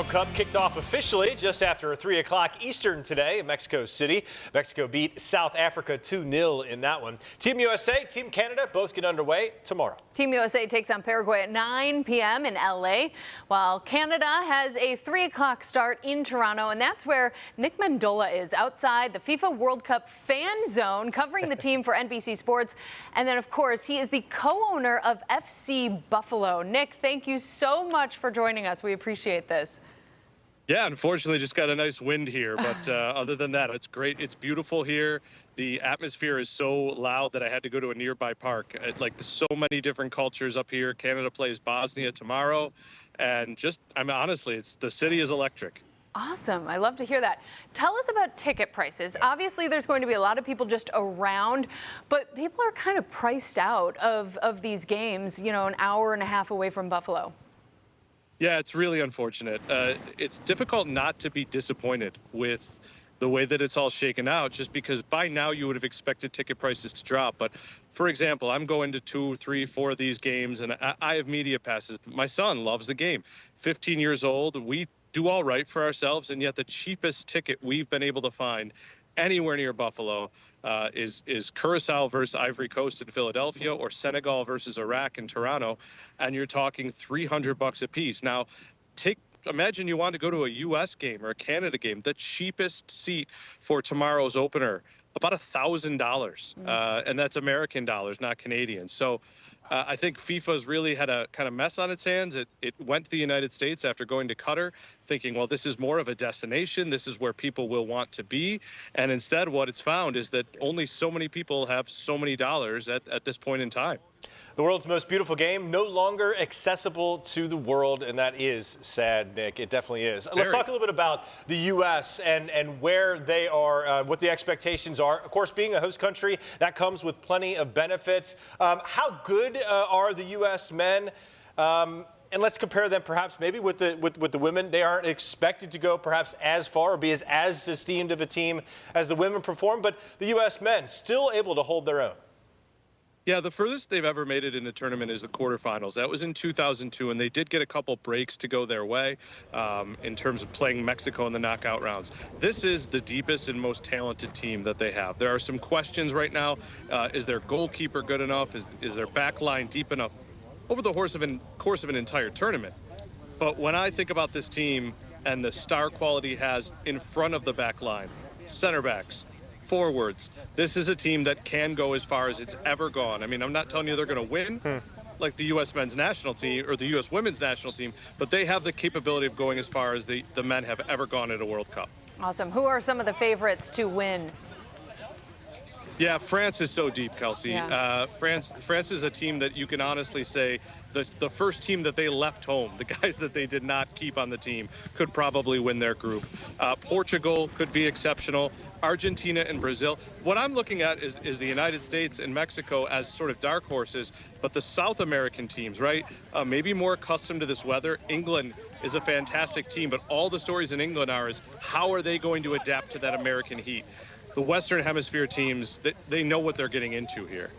World Cup kicked off officially just after 3 o'clock Eastern today in Mexico City. Mexico beat South Africa 2-0 in that one. Team USA, Team Canada both get underway tomorrow. Team USA takes on Paraguay at 9 p.m. in L.A., while Canada has a 3 o'clock start in Toronto, and that's where Nick Mendola is, outside the FIFA World Cup fan zone, covering the team for NBC Sports. And then, of course, he is the co-owner of FC Buffalo. Nick, thank you so much for joining us. We appreciate this. Yeah, unfortunately, just got a nice wind here, but other than that, it's great. It's beautiful here. The atmosphere is so loud that I had to go to a nearby park. Like, so many different cultures up here. Canada plays Bosnia tomorrow, and honestly, the city is electric. Awesome. I love to hear that. Tell us about ticket prices. Obviously, there's going to be a lot of people just around, but people are kind of priced out of these games, you know, an hour and a half away from Buffalo. Yeah, it's really unfortunate. It's difficult not to be disappointed with the way that it's all shaken out, just because by now you would have expected ticket prices to drop. But for example, I'm going to 2, 3, 4 of these games, and I have media passes. My son loves the game. 15 years old. We do all right for ourselves, and yet the cheapest ticket we've been able to find anywhere near Buffalo is Curacao versus Ivory Coast in Philadelphia, or Senegal versus Iraq in Toronto, and you're talking $300 a piece. Now, imagine you want to go to a U.S. game or a Canada game. The cheapest seat for tomorrow's opener, about $1,000, and that's American dollars, not Canadian. So I think FIFA's really had a kind of mess on its hands. It went to the United States after going to Qatar, thinking, well, this is more of a destination. This is where people will want to be. And instead, what it's found is that only so many people have so many dollars at this point in time. The world's most beautiful game no longer accessible to the world, and that is sad, Nick. It definitely is. Let's talk a little bit about the U.S. and where they are, what the expectations are. Of course, being a host country, that comes with plenty of benefits. How good are the U.S. men? And let's compare them perhaps maybe with the women. They aren't expected to go perhaps as far or be as esteemed of a team as the women perform, but the U.S. men still able to hold their own. Yeah, the furthest they've ever made it in the tournament is the quarterfinals. That was in 2002, and they did get a couple breaks to go their way in terms of playing Mexico in the knockout rounds. This is the deepest and most talented team that they have. There are some questions right now. Is their goalkeeper good enough? Is their back line deep enough? Over the course of an entire tournament. But when I think about this team and the star quality it has in front of the back line, center backs, forwards, this is a team that can go as far as it's ever gone. I mean, I'm not telling you they're going to win like the U.S. men's national team or the U.S. women's national team, but they have the capability of going as far as the men have ever gone at a World Cup. Awesome. Who are some of the favorites to win? Yeah, France is so deep, Kelsey. Yeah. France is a team that you can honestly say the first team that they left home, the guys that they did not keep on the team, could probably win their group. Portugal could be exceptional. Argentina and Brazil. What I'm looking at is the United States and Mexico as sort of dark horses, but the South American teams, right? Maybe more accustomed to this weather. England is a fantastic team, but all the stories in England is how are they going to adapt to that American heat? The Western Hemisphere teams, they know what they're getting into here.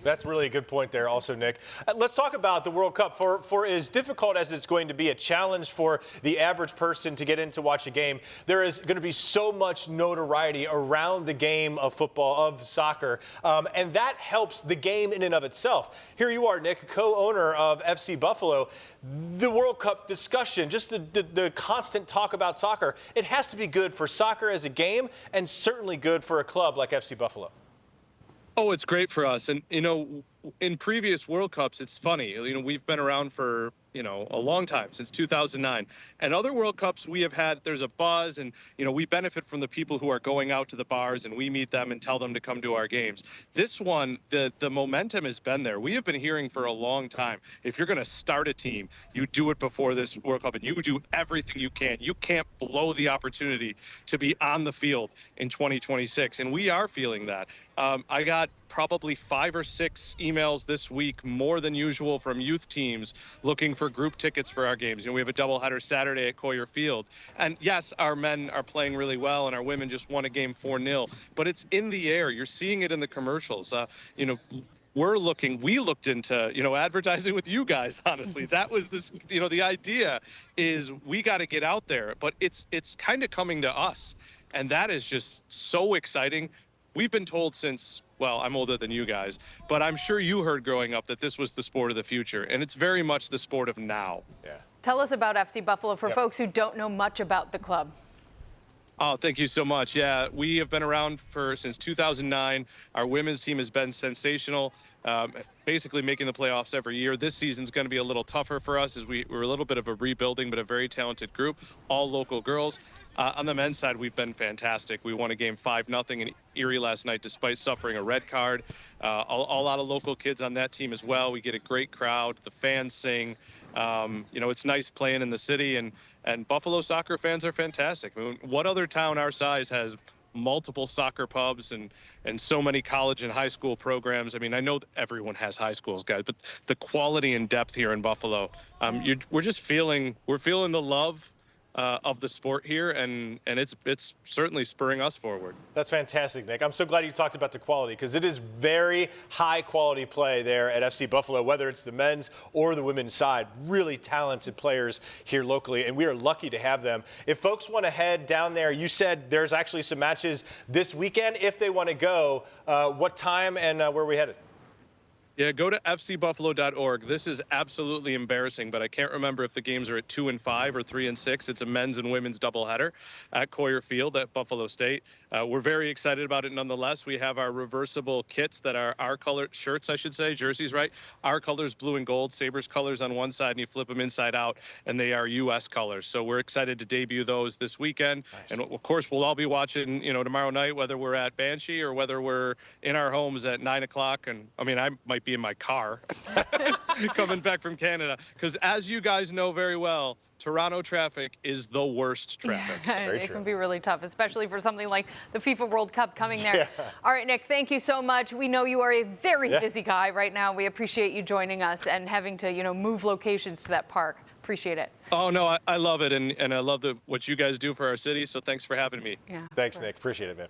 That's really a good point there also, Nick. Let's talk about the World Cup. For as difficult as it's going to be a challenge for the average person to get in to watch a game, there is going to be so much notoriety around the game of football, of soccer, and that helps the game in and of itself. Here you are, Nick, co-owner of FC Buffalo. The World Cup discussion, just the constant talk about soccer, it has to be good for soccer as a game and certainly good for a club like FC Buffalo. Oh, it's great for us. And, you know, in previous World Cups, it's funny. You know, we've been around for, you know, a long time, since 2009. And other World Cups we have had, there's a buzz, and, you know, we benefit from the people who are going out to the bars, and we meet them and tell them to come to our games. This one, the momentum has been there. We have been hearing for a long time, if you're going to start a team, you do it before this World Cup, and you do everything you can. You can't blow the opportunity to be on the field in 2026, and we are feeling that. I got probably 5 or 6 emails this week, more than usual, from youth teams looking for group tickets for our games. You know, we have a doubleheader Saturday at Coyer Field. And yes, our men are playing really well, and our women just won a game 4-0. But it's in the air. You're seeing it in the commercials. You know, we looked into, advertising with you guys, honestly. That was this, the idea is we got to get out there, but it's kind of coming to us. And that is just so exciting. We've been told since, well, I'm older than you guys, but I'm sure you heard growing up that this was the sport of the future, and it's very much the sport of now. Yeah. Tell us about FC Buffalo for folks who don't know much about the club. Oh, thank you so much. Yeah, we have been around since 2009. Our women's team has been sensational, basically making the playoffs every year. This season's going to be a little tougher for us as we're a little bit of a rebuilding, but a very talented group, all local girls. On the men's side, we've been fantastic. We won a game 5-0 in Erie last night despite suffering a red card. A lot of local kids on that team as well. We get a great crowd. The fans sing. It's nice playing in the city, and Buffalo soccer fans are fantastic. I mean, what other town our size has multiple soccer pubs and so many college and high school programs? I mean, I know everyone has high schools, guys, but the quality and depth here in Buffalo, we're feeling the love of the sport here, and it's certainly spurring us forward. That's fantastic, Nick. I'm so glad you talked about the quality, because it is very high quality play there at FC Buffalo, whether it's the men's or the women's side. Really talented players here locally, and we are lucky to have them. If folks want to head down there, you said there's actually some matches this weekend. If they want to go, what time and where are we headed? Yeah, go to fcbuffalo.org. This is absolutely embarrassing, but I can't remember if the games are at 2 and 5 or 3 and 6. It's a men's and women's doubleheader at Coyer Field at Buffalo State. We're very excited about it nonetheless. We have our reversible kits that are our color, shirts, I should say, jerseys, right? Our colors, blue and gold, Sabres colors on one side, and you flip them inside out, and they are U.S. colors. So we're excited to debut those this weekend. Nice. And of course, we'll all be watching, tomorrow night, whether we're at Banshee or whether we're in our homes at 9 o'clock. And I mean, I might be in my car coming back from Canada, because as you guys know very well, Toronto traffic is the worst traffic. Yeah, it can be really tough, especially for something like the FIFA World Cup coming there. Yeah. All right, Nick, thank you so much. We know you are a very busy guy right now. We appreciate you joining us and having to, move locations to that park. Appreciate it. Oh, no, I love it, and I love what you guys do for our city, so thanks for having me. Yeah, thanks, Nick. Appreciate it, man.